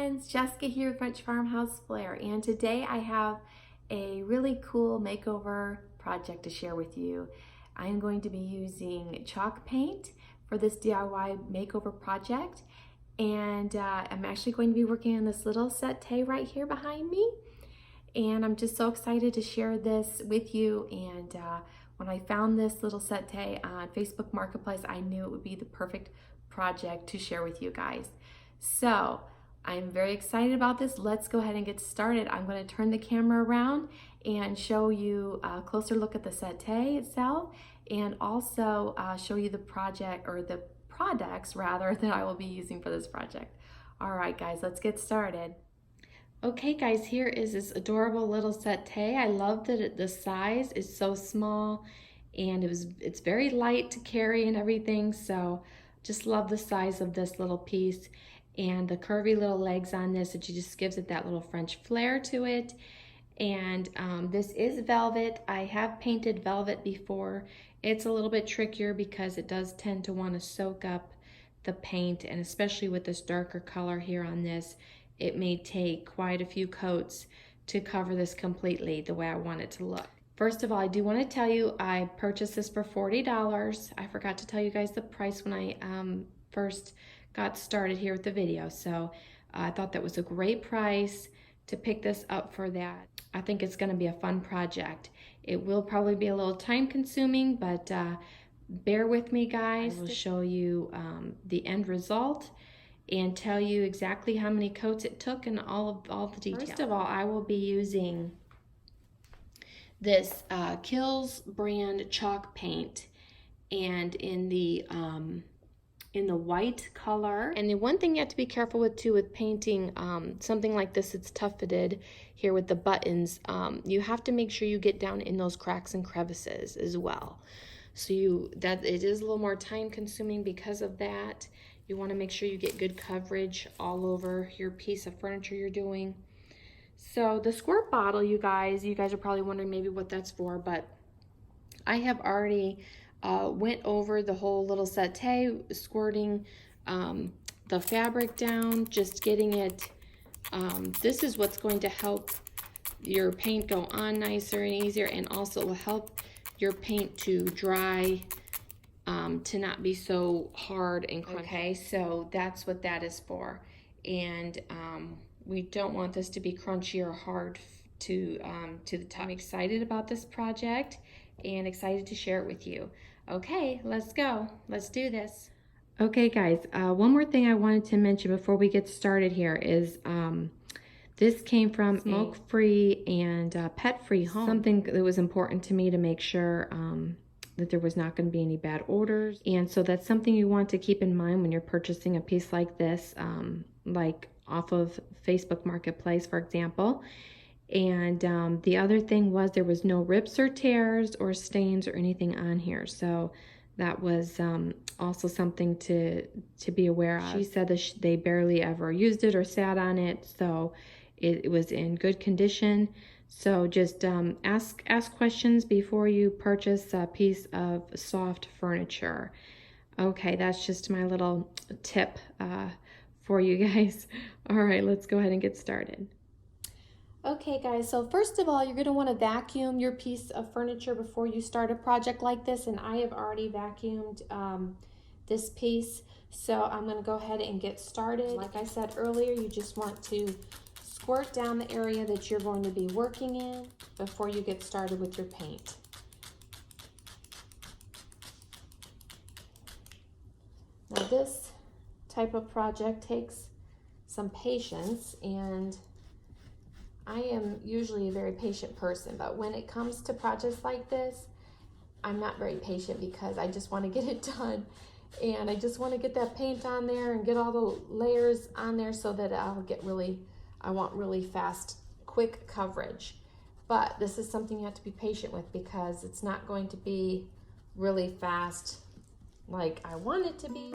friends, Jessica here with French Farmhouse Flair, and today I have a really cool makeover project to share with you. I am going to be using chalk paint for this DIY makeover project, and I'm actually going to be working on this little settee right here behind me, and I'm just so excited to share this with you. And when I found this little settee on Facebook Marketplace, I knew it would be the perfect project to share with you guys. So I'm very excited about this. Let's go ahead and get started. I'm going to turn the camera around and show you a closer look at the settee itself, and also show you the project, or the products rather, that I will be using for this project. All right guys, let's get started. Okay guys, here is this adorable little settee. I love that the size is so small, and it's very light to carry and everything, so just love the size of this little piece and the curvy little legs on this. It just gives it that little French flair to it. And this is velvet. I have painted velvet before. It's a little bit trickier because it does tend to want to soak up the paint, and especially with this darker color here on this, it may take quite a few coats to cover this completely the way I want it to look. First of all, I do want to tell you I purchased this for $40. I forgot to tell you guys the price when I first got started here with the video, so I thought that was a great price to pick this up for that. I think it's going to be a fun project. It will probably be a little time consuming, but bear with me guys. I will show you the end result and tell you exactly how many coats it took and all the details. First of all, I will be using this Kills brand chalk paint, and in the white color. And the one thing you have to be careful with too with painting something like this, it's tufted here with the buttons, you have to make sure you get down in those cracks and crevices as well. So it is a little more time consuming because of that. You want to make sure you get good coverage all over your piece of furniture you're doing. So the squirt bottle, you guys are probably wondering maybe what that's for, but I have already went over the whole little settee, squirting the fabric down, just getting it. This is what's going to help your paint go on nicer and easier, and also it will help your paint to dry, to not be so hard and crunchy. Okay, so that's what that is for. And we don't want this to be crunchy or hard to the top. I'm excited about this project and excited to share it with you. Okay, let's go. Let's do this. Okay guys, one more thing I wanted to mention before we get started here is this came from smoke-free and pet-free home. Something that was important to me to make sure that there was not going to be any bad odors. And so that's something you want to keep in mind when you're purchasing a piece like this, like off of Facebook Marketplace, for example. And the other thing was there was no rips or tears or stains or anything on here. So that was also something to be aware of. She said that they barely ever used it or sat on it, so it was in good condition. So just ask questions before you purchase a piece of soft furniture. Okay, that's just my little tip for you guys. All right, let's go ahead and get started. Okay guys, so first of all, you're going to want to vacuum your piece of furniture before you start a project like this, and I have already vacuumed this piece, so I'm going to go ahead and get started. Like I said earlier, you just want to squirt down the area that you're going to be working in before you get started with your paint. Now this type of project takes some patience, and I am usually a very patient person, but when it comes to projects like this, I'm not very patient because I just want to get it done, and I just want to get that paint on there and get all the layers on there so that I want really fast, quick coverage. But this is something you have to be patient with because it's not going to be really fast like I want it to be.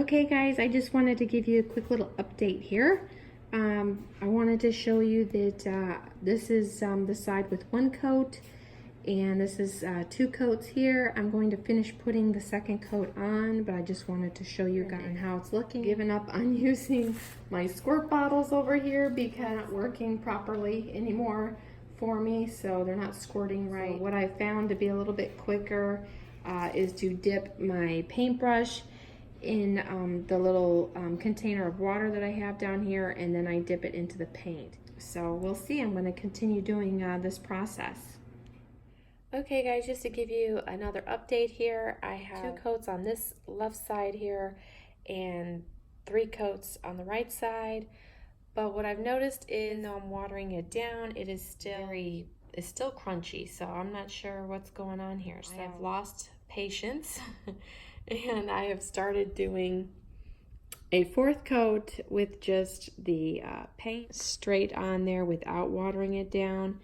Okay guys, I just wanted to give you a quick little update here. I wanted to show you that this is the side with one coat, and this is 2 coats here. I'm going to finish putting the second coat on, but I just wanted to show you guys how it's looking. Given up on using my squirt bottles over here because they're not working properly anymore for me, so they're not squirting right. So what I found to be a little bit quicker is to dip my paintbrush in the little container of water that I have down here, and then I dip it into the paint. So we'll see. I'm going to continue doing this process. Okay guys, just to give you another update here, I have 2 coats on this left side here and 3 coats on the right side. But what I've noticed is, though I'm watering it down, it is still crunchy, so I'm not sure what's going on here. So I have lost patience and I have started doing a 4th coat with just the paint straight on there without watering it down.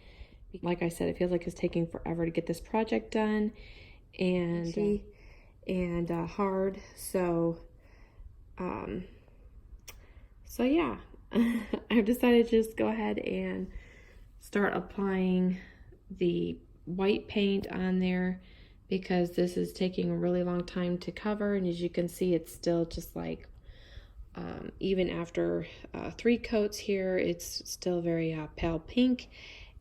Like I said, it feels like it's taking forever to get this project done, and hard. So yeah, I've decided to just go ahead and start applying the white paint on there, because this is taking a really long time to cover, and as you can see, it's still just like even after 3 coats here, it's still very pale pink,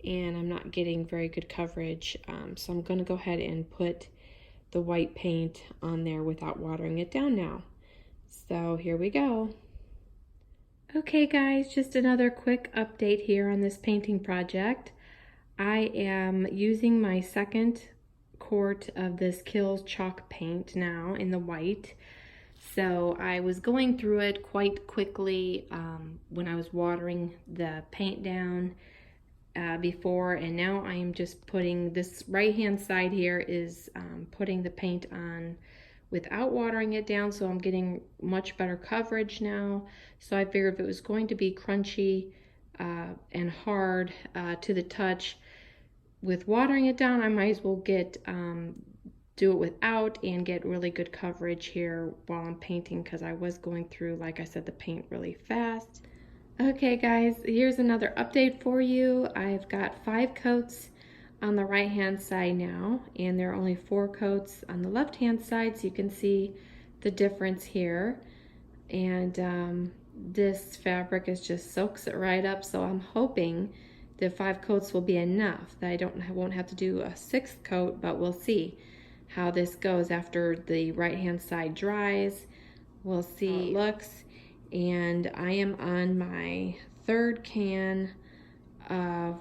and I'm not getting very good coverage. So I'm going to go ahead and put the white paint on there without watering it down now. So here we go. Okay guys, just another quick update here on this painting project. I am using my 2nd quart of this Kills chalk paint now in the white. So I was going through it quite quickly when I was watering the paint down before, and now I am just putting this right hand side here is putting the paint on without watering it down, so I'm getting much better coverage now. So I figured if it was going to be crunchy and hard to the touch with watering it down, I might as well do it without and get really good coverage here while I'm painting, because I was going through, like I said, the paint really fast. Okay guys, here's another update for you. I've got 5 coats on the right hand side now, and there are only 4 coats on the left hand side, so you can see the difference here. And this fabric just soaks it right up, so I'm hoping the 5 coats will be enough, that I won't have to do a 6th coat, but we'll see how this goes after the right hand side dries. We'll see how it looks. And I am on my 3rd can of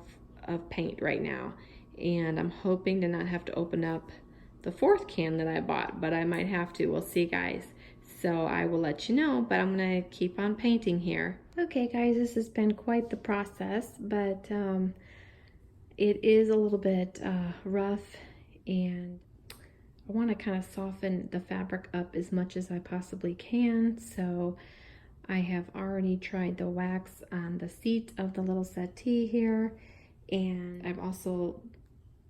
paint right now, and I'm hoping to not have to open up the 4th can that I bought, but I might have to. We'll see guys. So I will let you know, but I'm gonna keep on painting here. Okay guys, this has been quite the process, but it is a little bit rough, and I want to kind of soften the fabric up as much as I possibly can. So I have already tried the wax on the seat of the little settee here, and I've also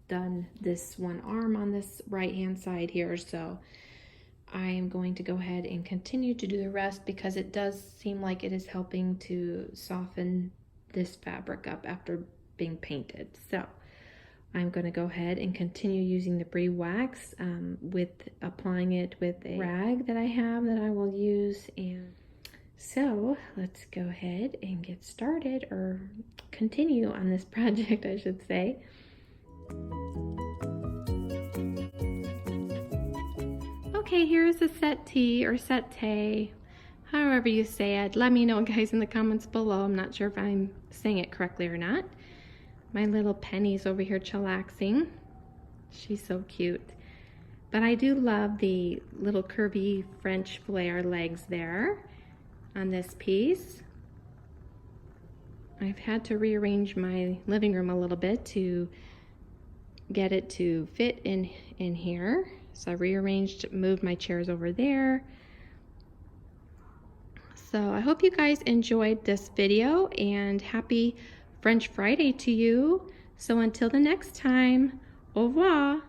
done this one arm on this right hand side here. So I am going to go ahead and continue to do the rest, because it does seem like it is helping to soften this fabric up after being painted. So I'm going to go ahead and continue using the Brie wax with applying it with a rag that I have that I will use. And so let's go ahead and get started, or continue on this project, I should say. Okay, here's the settee or settee, however you say it. Let me know guys in the comments below. I'm not sure if I'm saying it correctly or not. My little Penny's over here chillaxing. She's so cute. But I do love the little curvy French flare legs there on this piece. I've had to rearrange my living room a little bit to get it to fit in here. So I rearranged, moved my chairs over there. So I hope you guys enjoyed this video, and happy French Friday to you. So until the next time, au revoir.